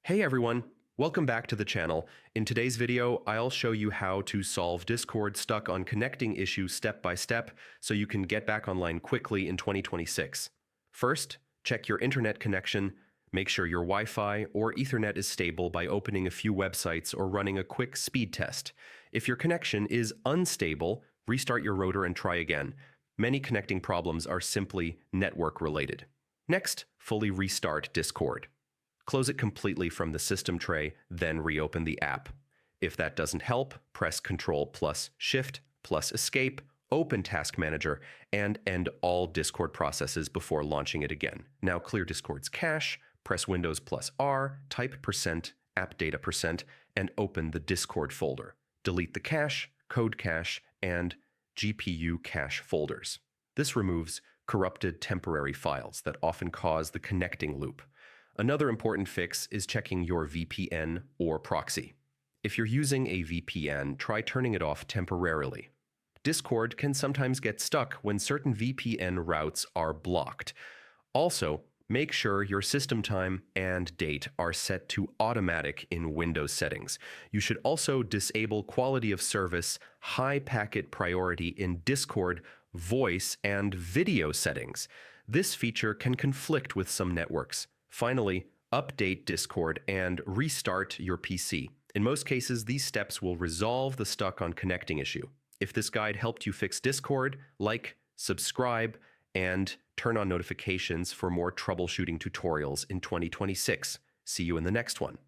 Hey everyone, welcome back to the channel. In today's video, I'll show you how to solve Discord stuck on connecting issue step by step so you can get back online quickly in 2026. First, check your internet connection. Make sure your Wi-Fi or Ethernet is stable by opening a few websites or running a quick speed test. If your connection is unstable, restart your router and try again. Many connecting problems are simply network related. Next, fully restart Discord. Close it completely from the system tray, then reopen the app. If that doesn't help, press Ctrl plus Shift plus Escape, open Task Manager, and end all Discord processes before launching it again. Now clear Discord's cache, press Windows plus R, type %, and open the Discord folder. Delete the cache, code cache, and GPU cache folders. This removes corrupted temporary files that often cause the connecting loop. Another important fix is checking your VPN or proxy. If you're using a VPN, try turning it off temporarily. Discord can sometimes get stuck when certain VPN routes are blocked. Also, make sure your system time and date are set to automatic in Windows settings. You should also disable quality of service, high packet priority in Discord, voice, and video settings. This feature can conflict with some networks. Finally, update Discord and restart your PC. In most cases, these steps will resolve the stuck on connecting issue. If this guide helped you fix Discord, like, subscribe, and turn on notifications for more troubleshooting tutorials in 2026. See you in the next one.